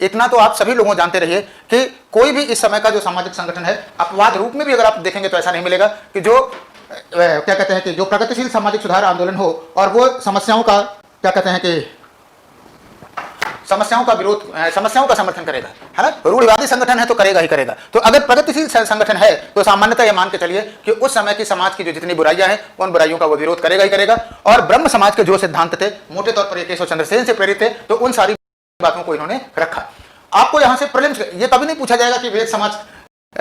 इतना तो आप सभी लोगों जानते रहिए कि कोई भी इस समय का जो सामाजिक संगठन है, अपवाद रूप में भी अगर आप देखेंगे तो ऐसा नहीं मिलेगा कि जो क्या कहते हैं कि जो प्रगतिशील सामाजिक सुधार आंदोलन हो और वो समस्याओं का क्या कहते हैं कि समस्याओं का विरोध, समस्याओं का समर्थन करेगा, है ना। रूढ़िवादी संगठन है तो करेगा ही करेगा। तो अगर प्रगतिशील संगठन है तो सामान्यतः यह मान के चलिए कि उस समय की समाज की जो जितनी बुराइयां हैं उन बुराइयों का वो विरोध करेगा ही करेगा। और ब्रह्म समाज के जो सिद्धांत थे मोटे तौर पर केशव चंद्र सेन से प्रेरित थे, तो उन सारी बातों को इन्होंने रखा। आपको यहां से प्रीलिम्स, ये कभी नहीं पूछा जाएगा कि वेद समाज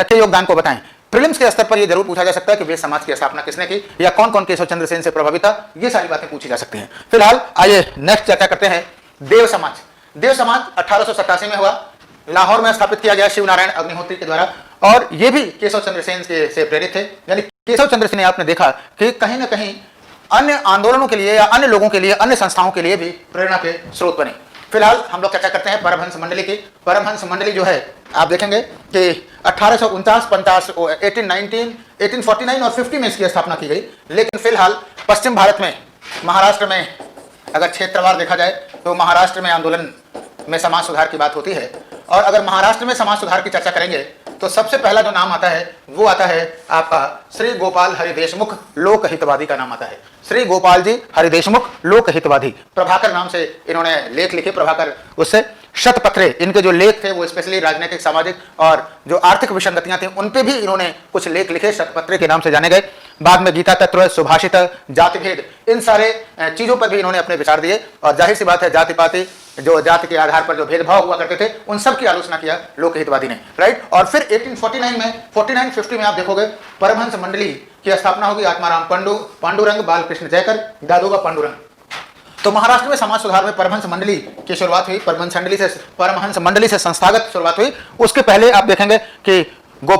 के योगदान को बताएं। प्रीलिम्स के स्तर पर यह जरूर पूछा जा सकता है कि वेद समाज की स्थापना किसने की या कौन कौन केशव चंद्र सेन से प्रभावित था, ये सारी बातें पूछी जा सकती हैं। फिलहाल आइए नेक्स्ट चर्चा करते हैं देव समाज। देव समाज 1887 में हुआ, लाहौर में स्थापित किया गया शिव नारायण अग्निहोत्री के द्वारा, और ये भी केशव चंद्र सेन से प्रेरित थे। यानी केशव चंद्र सेन ने आपने देखा कि कहीं ना कहीं अन्य आंदोलनों के लिए या अन्य लोगों के लिए, अन्य संस्थाओं के लिए भी प्रेरणा के स्रोत बने। फिलहाल हम लोग चर्चा करते हैं परमहंस मंडली की। परमहंस मंडली जो है आप देखेंगे कि 1849, 50, 1819, 1849 और 50 में इसकी स्थापना की गई। लेकिन फिलहाल पश्चिम भारत में, महाराष्ट्र में अगर क्षेत्रवार देखा जाए तो महाराष्ट्र में आंदोलन में समाज सुधार की बात होती है। और अगर महाराष्ट्र में समाज सुधार की चर्चा करेंगे तो सबसे पहला जो नाम आता है वो आता है आपका श्री गोपाल हरि देशमुख लोक हितवादी का नाम आता है। श्री गोपाल जी हरि देशमुख लोक हितवादी, प्रभाकर नाम से इन्होंने लेख लिखे। प्रभाकर, उससे शतपत्रे, इनके जो लेख थे वो स्पेशली राजनीतिक, सामाजिक और जो आर्थिक विसंगतियां थी उन पे भी इन्होंने कुछ लेख लिखे, शतपत्रे के नाम से जाने गए। बाद में गीता तत्व, सुभाषित, जातिभेद, इन सारे चीजों पर भी इन्होंने अपने विचार दिए। और जाहिर सी बात है जाति पाति, जो जाति के आधार पर जो भेदभाव हुआ करते थे उन सब की आलोचना किया लोकहितवादी ने, राइट। और फिर 1849 में, 49-50 में आप देखोगे परमहंस मंडली की स्थापना होगी। आत्माराम पांडुरंग, बालकृष्ण जयकर, दादोबा पांडुरंग। तो महाराष्ट्र में समाज सुधार में परमहंस मंडली की शुरुआत हुई। परमहंस मंडली से संस्थागत शुरुआत हुई। उसके पहले आप देखेंगे कि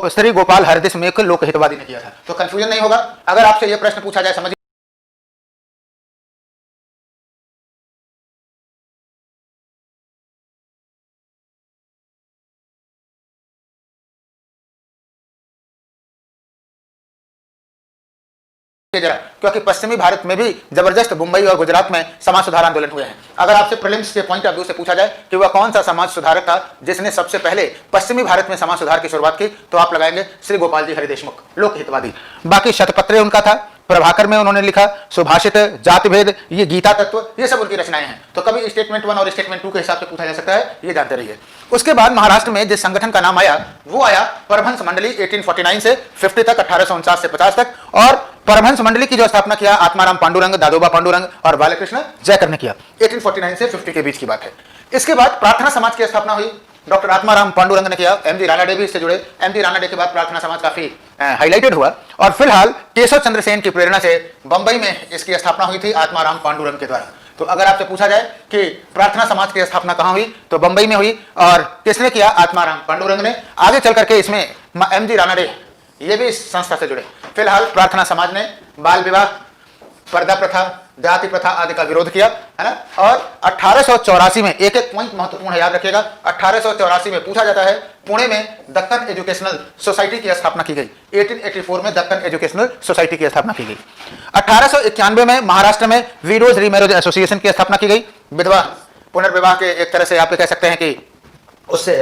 श्री गोपाल हरि देशमुख लोकहितवादी ने किया था। तो कंफ्यूजन नहीं होगा अगर आपसे यह प्रश्न पूछा जाए, समझ जरा, क्योंकि पश्चिमी भारत में भी जबरदस्त मुंबई और गुजरात में समाज सुधार आंदोलन हुए हैं। अगर आपसे प्रीलिम्स के पॉइंट ऑफ व्यू से पूछा जाए कि वह कौन सा समाज सुधारक था जिसने सबसे पहले पश्चिमी भारत में समाज सुधार की शुरुआत की, तो आप लगाएंगे श्री गोपाल जी हरि देशमुख लोकहितवादी। बाकी शतपत्रे उनका था, प्रभाकर में उन्होंने लिखा, सुभाषित, जातिभेद, ये गीता तत्व, ये सब उनकी रचनाएं हैं। तो कभी स्टेटमेंट 1 और स्टेटमेंट 2 के हिसाब से पूछा जा सकता है, ये जानते रहिए। उसके बाद महाराष्ट्र में जिस संगठन का नाम आया वो आया परमहंस मंडली 1849 से 50 तक, 1849 से 50 तक। और परमहंस मंडली की जो स्थापना किया आत्माराम पांडुरंग, दादोबा पांडुरंग और बालकृष्ण जयकर ने किया। 1849 से 50 के बीच की बात है। इसके बाद प्रार्थना समाज की स्थापना हुई, डॉक्टर आत्माराम पांडुरंग ने किया। एमजी रानाडे भी इससे जुड़े। एमजी रानाडे के बाद प्रार्थना समाज काफी हाईलाइटेड हुआ। और फिलहाल केशव चंद्र सेन की प्रेरणा से बंबई में इसकी स्थापना हुई थी आत्माराम पांडुरंग के द्वारा। तो अगर आपसे पूछा जाए कि प्रार्थना समाज की स्थापना कहां हुई, तो बंबई में हुई। और किसने किया? आत्माराम पांडुरंग ने। आगे चल करके इसमें एमजी रानाडे ये भी इस संस्था से जुड़े। फिलहाल प्रार्थना समाज ने बाल विवाह, पर्दा प्रथा, जाति प्रथा आदि का विरोध किया, है ना। और 1884 में, एक एक पॉइंट महत्वपूर्ण है, याद रखिएगा, 1884 में पूछा जाता है पुणे में दक्कन एजुकेशनल सोसाइटी की स्थापना की गई। 1884 में दक्कन एजुकेशनल सोसाइटी की स्थापना की गई। 1891 में महाराष्ट्र में वीडोज रीमैरिज एसोसिएशन की स्थापना की गई। विधवा पुनर्विवाह के एक तरह से आप कह सकते हैं कि उससे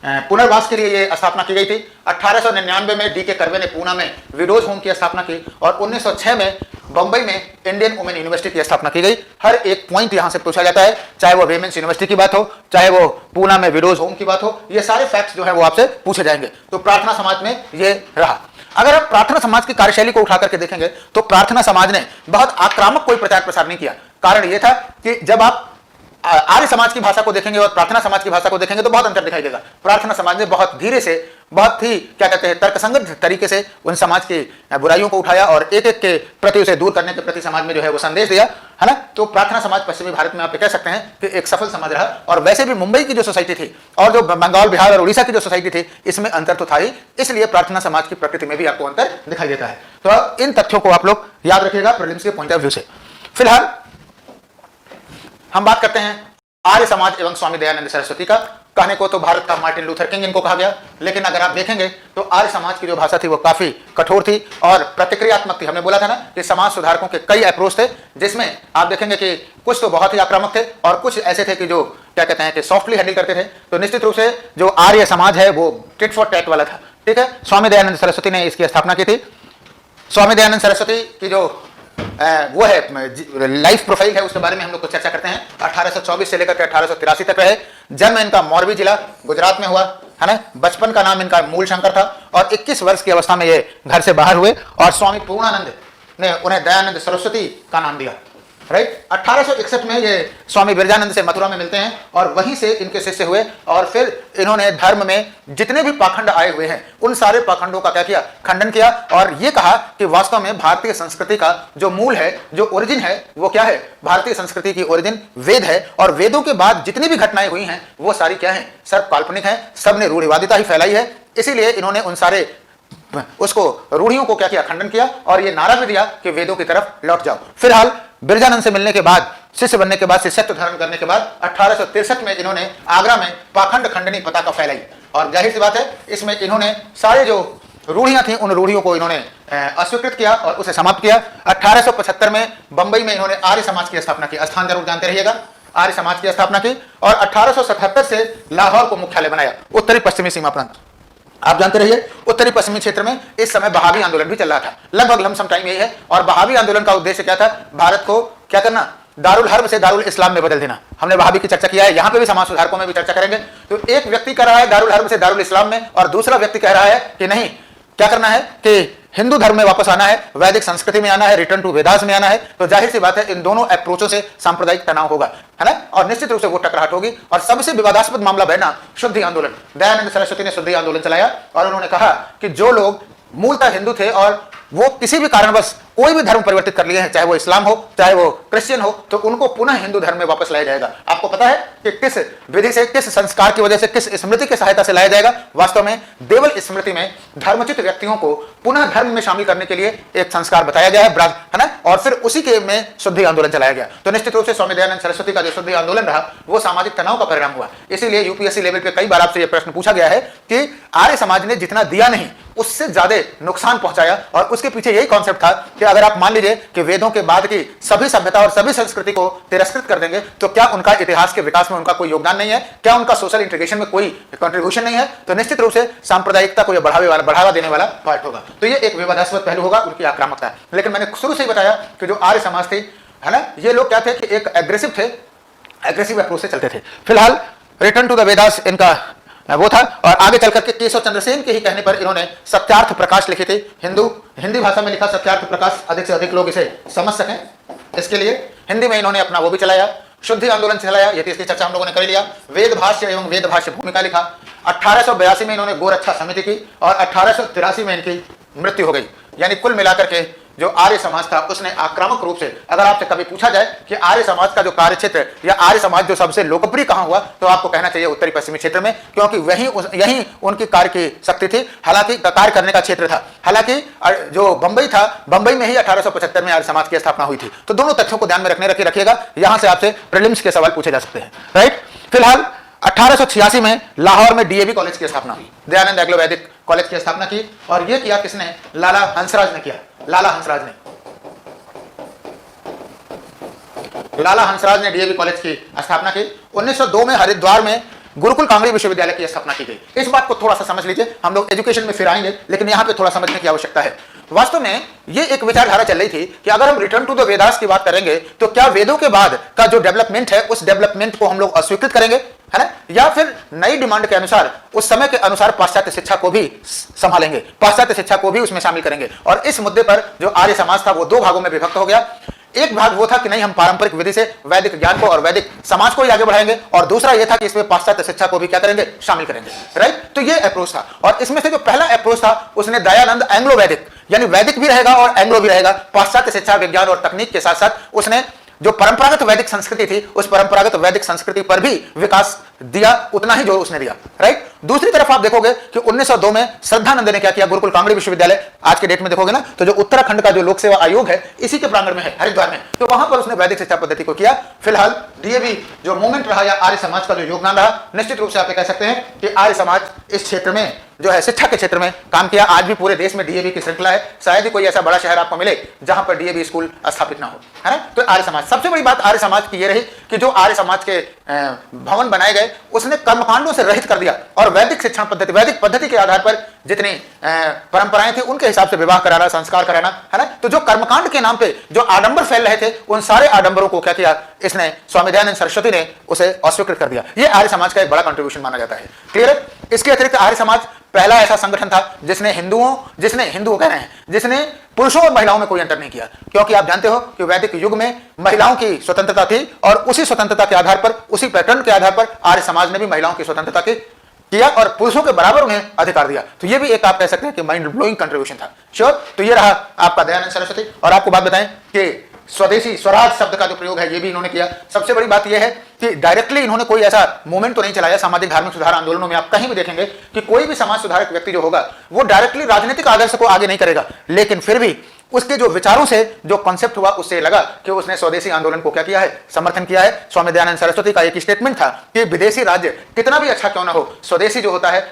पुनर्वास के लिए ये स्थापना की गई थी। 1899 में डी के कर्वे ने पूना में विडोज होम की स्थापना की। और 1906 में बंबई में इंडियन वुमेन यूनिवर्सिटी की स्थापना की गई। हर एक पॉइंट यहां से पूछा जाता है, चाहे वो वीमेंस यूनिवर्सिटी की बात हो, चाहे वो पूना में विडोज होम की बात हो, ये सारे फैक्ट्स जो है वो आपसे पूछे जाएंगे। तो प्रार्थना समाज में ये रहा। अगर आप प्रार्थना समाज की कार्यशैली को उठा करके देखेंगे तो प्रार्थना समाज ने बहुत आक्रामक कोई प्रचार प्रसार नहीं किया। कारण यह था कि जब आप आर्य समाज की भाषा को देखेंगे और प्रार्थना समाज की भाषा को देखेंगे तो बहुत अंतर दिखाई देगा। प्रार्थना समाज ने बहुत धीरे से, बहुत ही क्या कहते हैं, तर्कसंगत तरीके से उन समाज की बुराइयों को उठाया और एक एक के प्रति उसे दूर करने के प्रति समाज में जो है वो संदेश दिया, है ना। तो प्रार्थना समाज पश्चिमी भारत में आप कह सकते हैं कि एक सफल समाज रहा। और वैसे भी मुंबई की जो सोसाइटी थी और जो बंगाल, बिहार और उड़ीसा की जो सोसाइटी थी, इसमें अंतर तो था ही, इसलिए प्रार्थना समाज की प्रकृति में भी आपको अंतर दिखाई देता है। तो इन तथ्यों को आप लोग याद रखिएगा प्रीलिम्स के पॉइंट ऑफ व्यू से। फिलहाल हम बात करते हैं आर्य समाज एवं स्वामी दयानंद सरस्वती का। कहने को तो भारत का मार्टिन लूथर किंग इनको कहा गया, लेकिन अगर आप देखेंगे तो आर्य समाज की जो भाषा थी वो काफी कठोर थी और प्रतिक्रियात्मक थी। हमने बोला था ना कि समाज सुधारकों के कई अप्रोच थे, जिसमें आप देखेंगे कि कुछ तो बहुत ही आक्रामक थे और कुछ ऐसे थे कि जो क्या कहते हैं कि सॉफ्टली हैंडल करते थे। तो निश्चित रूप से जो आर्य समाज है वो टिट फॉर टैट वाला था। ठीक है, स्वामी दयानंद सरस्वती ने इसकी स्थापना की थी। स्वामी दयानंद सरस्वती की जो वो है लाइफ प्रोफाइल है, उसके बारे में हम लोग को चर्चा करते हैं। 1824 से लेकर के 1883 तक रहे। जन्म इनका मोरबी जिला गुजरात में हुआ, है ना। बचपन का नाम इनका मूल शंकर था और 21 वर्ष की अवस्था में ये घर से बाहर हुए और स्वामी पूर्णानंद ने उन्हें दयानंद सरस्वती का नाम दिया। राइट, 1861 में ये स्वामी बिरजानंद से मथुरा में मिलते हैं और वहीं से इनके शिष्य हुए और फिर इन्होंने धर्म में जितने भी पाखंड आए हुए हैं उन सारे पाखंडों का क्या किया, खंडन किया और ये कहा कि वास्तव में भारतीय संस्कृति का जो मूल है, जो ओरिजिन है, वो क्या है। भारतीय संस्कृति की ओरिजिन वेद है और वेदों के बाद जितनी भी घटनाएं हुई हैं वो सारी क्या है, सब काल्पनिक है, सबने रूढ़िवादिता ही फैलाई है। इसीलिए इन्होंने उन सारे उसको रूढ़ियों को क्या किया, खंडन किया और ये नारा भी दिया कि वेदों की तरफ लौट जाओ। फिलहाल बिरजानंद से मिलने के बाद, शिष्य बनने के बाद, शिष्यत्व धारण करने के बाद 1863 में इन्होंने आगरा में पाखंड खंडनी पताका फैलाई और जाहिर सी बात है इसमें इन्होंने सारे जो रूढ़ियां थी उन रूढ़ियों को इन्होंने अस्वीकृत किया और उसे समाप्त किया। 1875 में बंबई में इन्होंने आर्य समाज की स्थापना की। स्थान जरूर जानते रहिएगा, आर्य समाज की स्थापना की और 1877 से लाहौर को मुख्यालय बनाया, उत्तरी पश्चिमी सीमा प्रांत। आप जानते रहिए उत्तरी पश्चिमी क्षेत्र में इस समय बहावी आंदोलन भी चल रहा था, लगभग लमसम टाइम यही है। और बहावी आंदोलन का उद्देश्य क्या था, भारत को क्या करना, दारुल हर्ब से दारुल इस्लाम में बदल देना। हमने बहावी की चर्चा किया है, यहाँ पे भी समाज सुधारकों में भी चर्चा करेंगे। तो एक व्यक्ति कह रहा है दारुल हर्ब से दारुल इस्लाम में और दूसरा व्यक्ति कह रहा है कि नहीं, क्या करना है कि हिंदू धर्म में वापस आना है, वैदिक संस्कृति में आना है, रिटर्न टू वेदास में आना है। तो जाहिर सी बात है इन दोनों अप्रोचों से सांप्रदायिक तनाव होगा, है ना, और निश्चित रूप से वो टकराहट होगी। और सबसे विवादास्पद मामला बना शुद्धि आंदोलन। दयानंद सरस्वती ने शुद्धि आंदोलन चलाया और उन्होंने कहा कि जो लोग मूलतः हिंदू थे और वो किसी भी कारणवश कोई भी धर्म परिवर्तित कर लिए हैं, चाहे वो इस्लाम हो चाहे वो क्रिश्चियन हो, तो उनको पुनः हिंदू धर्म में वापस लाया जाएगा। आपको पता है कि किस विधि से, किस संस्कार की वजह से, किस स्मृति की सहायता से लाया जाएगा। वास्तव में देवल स्मृति में धर्मचित व्यक्तियों को पुनः धर्म में शामिल करने के लिए एक संस्कार बताया गया है ना, और फिर उसी के में शुद्धि आंदोलन चलाया गया। तो निश्चित रूप से स्वामी दयानंद सरस्वती का जो शुद्धि आंदोलन रहा वो सामाजिक तनाव का परिणाम हुआ। इसीलिए यूपीएससी लेवल पे कई बार आपसे यह प्रश्न पूछा गया है कि आर्य समाज ने जितना दिया नहीं उससे ज्यादा नुकसान पहुंचाया, और उसके पीछे यही कॉन्सेप्ट था कि अगर आप मान लीजिए कि वेदों के बाद की सभी सभ्यता और सभी संस्कृति को तिरस्कृत कर देंगे तो क्या उनका इतिहास के विकास में उनका कोई योगदान नहीं है, क्या उनका सोशल इंटीग्रेशन में कोई कंट्रीब्यूशन नहीं है। तो निश्चित रूप से सांप्रदायिकता को बढ़ावा देने वाला पार्ट होगा। तो ये एक विवादास्पद पहलू होगा उनकी आक्रामकता। लेकिन मैंने शुरू से ही बताया कि जो आर्य समाज थी, है ना, ये लोग क्या थे कि एक एग्रेसिव थे, एग्रेसिव अप्रोच से चलते थे। फिलहाल रिटर्न टू द वेदास इनका वो था और आगे चल करके केशव चंद्र सेन के ही कहने पर इन्होंने सत्यार्थ प्रकाश लिखे थे। हिंदी भाषा में लिखा सत्यार्थ प्रकाश, अधिक से अधिक लोग इसे समझ सकें, इसके लिए हिंदी में इन्होंने अपना वो भी चलाया, शुद्धि आंदोलन चलाया। ये इसकी चर्चा हम लोगों ने कर लिया। वेद भाष्य एवं वेद भाष्य भूमिका लिखा। 1882 में इन्होंने गोरक्षा समिति की और 1883 में इनकी मृत्यु हो गई। यानी कुल मिलाकर के जो आर्य समाज था उसने आक्रामक रूप से, अगर आपसे कभी पूछा जाए कि आर्य समाज का जो कार्य क्षेत्र या आर्य समाज जो सबसे लोकप्रिय कहां हुआ, तो आपको कहना चाहिए उत्तरी पश्चिमी क्षेत्र में, क्योंकि यही उनकी कार्य की शक्ति थी। हालांकि कार्य करने का क्षेत्र था। हालांकि जो बंबई था, बंबई में ही 1875 में आर्य समाज की स्थापना हुई थी। तो दोनों तथ्यों को ध्यान में रखिएगा, यहां से आपसे प्रीलिम्स के सवाल पूछे जा सकते हैं। राइट, फिलहाल 1886 में लाहौर में डीएवी कॉलेज की स्थापना हुई, दयानंद एग्लो वैदिक कॉलेज की स्थापना की। और यह किया किसने? लाला हंसराज ने किया। लाला हंसराज ने डीएवी कॉलेज की स्थापना की। 1902 में हरिद्वार में गुरुकुल कांगड़ी विश्वविद्यालय की स्थापना की गई। इस बात को थोड़ा सा समझ लीजिए, हम लोग एजुकेशन में फिर आएंगे, लेकिन यहां पे थोड़ा समझने की आवश्यकता है। वास्तव में ये एक विचारधारा चल रही थी कि अगर हम रिटर्न टू द वेदास की बात करेंगे तो क्या वेदों के बाद का जो डेवलपमेंट है उस डेवलपमेंट को हम लोग अस्वीकृत करेंगे, है ना, या फिर नई डिमांड के अनुसार, उस समय के अनुसार पाश्चात्य शिक्षा को भी संभालेंगे, पाश्चात्य शिक्षा को भी उसमें शामिल करेंगे। और इस मुद्दे पर जो आर्य समाज था वो दो भागों में विभक्त हो गया। एक भाग वो था कि नहीं, हम पारंपरिक विधि से वैदिक ज्ञान को और वैदिक समाज को ही आगे बढ़ाएंगे, और दूसरा ये था कि इसमें पाश्चात्य शिक्षा को भी क्या करेंगे, शामिल करेंगे। राइट, तो ये अप्रोच था। और इसमें से जो पहला अप्रोच था उसने दयानंद एंग्लो वैदिक, यानी वैदिक भी रहेगा और एंग्लो भी रहेगा, पाश्चात्य शिक्षा, विज्ञान और तकनीक के साथ साथ उसने जो परंपरागत वैदिक संस्कृति थी उस परंपरागत वैदिक संस्कृति पर भी विकास दिया उतना ही जोर उसने दिया, राइट। दूसरी तरफ आप देखोगे कि 1902 में श्रद्धानंद ने क्या किया, गुरुकुल कांगड़ी विश्वविद्यालय आज के डेट में देखोगे ना, तो जो उत्तराखंड का जो लोक सेवा आयोग है इसी के प्रांगण में है, हरिद्वार में, तो वहां पर उसने वैदिक शिक्षा पद्धति को किया। फिलहाल डीएवी जो मूवमेंट रहा या आर्य समाज का जो योगदान रहा, निश्चित रूप से आप कह सकते हैं कि आर्य समाज इस क्षेत्र में जो है शिक्षा के क्षेत्र में काम किया। आज भी पूरे देश में डीएवी की श्रृंखला है, शायद ही कोई ऐसा बड़ा शहर आपको मिले जहां पर डीएवी स्कूल स्थापित ना हो, है ना। तो आर्य समाज, सबसे बड़ी बात आर्य समाज की यह रही कि जो आर्य समाज के भवन बनाए गए उसने कर्मकांडों से रहित कर दिया और वैदिक शिक्षण पद्धति, वैदिक पद्धति के आधार पर जितनी परंपराएं थी उनके हिसाब से विवाह कराना, संस्कार कराना, है ना। तो जो कर्मकांड के नाम पे जो आडंबर फैल रहे थे उन सारे आडंबरों को क्या किया इसने, स्वामी दयानंद सरस्वती ने उसे अस्वीकृत कर दिया। ये आर्य समाज का एक बड़ा कंट्रीब्यूशन माना जाता है, क्लियर है। इसके अतिरिक्त आर्य समाज पहला ऐसा संगठन था जिसने हिंदुओं कह रहे हैं, जिसने पुरुषों और महिलाओं में कोई अंतर नहीं किया, क्योंकि आप जानते हो कि वैदिक युग में महिलाओं की स्वतंत्रता थी और उसी स्वतंत्रता के आधार पर, उसी पैटर्न के आधार पर आर्य समाज ने भी महिलाओं की स्वतंत्रता की किया और पुरुषों के बराबर उन्हें अधिकार दिया। तो ये भी एक आप कह सकते हैं कि माइंड ब्लोइंग कंट्रीब्यूशन था। श्योर। तो ये रहा आपका दयानंद सरस्वती। और आपको बात बताएं कि स्वदेशी स्वराज शब्द का जो प्रयोग है ये भी इन्होंने किया। सबसे बड़ी बात यह है कि डायरेक्टली इन्होंने कोई ऐसा मूवमेंट तो नहीं चलाया। सामाजिक धार्मिक सुधार आंदोलनों में आप कहीं भी देखेंगे कि कोई भी समाज सुधारक व्यक्ति जो होगा वो डायरेक्टली राजनीतिक आदर्श को आगे नहीं करेगा, लेकिन फिर भी उसके जो विचारों से जो कॉन्सेप्ट हुआ उससे लगा कि उसने स्वदेशी आंदोलन को क्या किया है, समर्थन किया है। स्वामी दयानंद सरस्वती का एक स्टेटमेंट था कि विदेशी राज्य कितना भी अच्छा क्यों ना हो, स्वदेशी जो होता है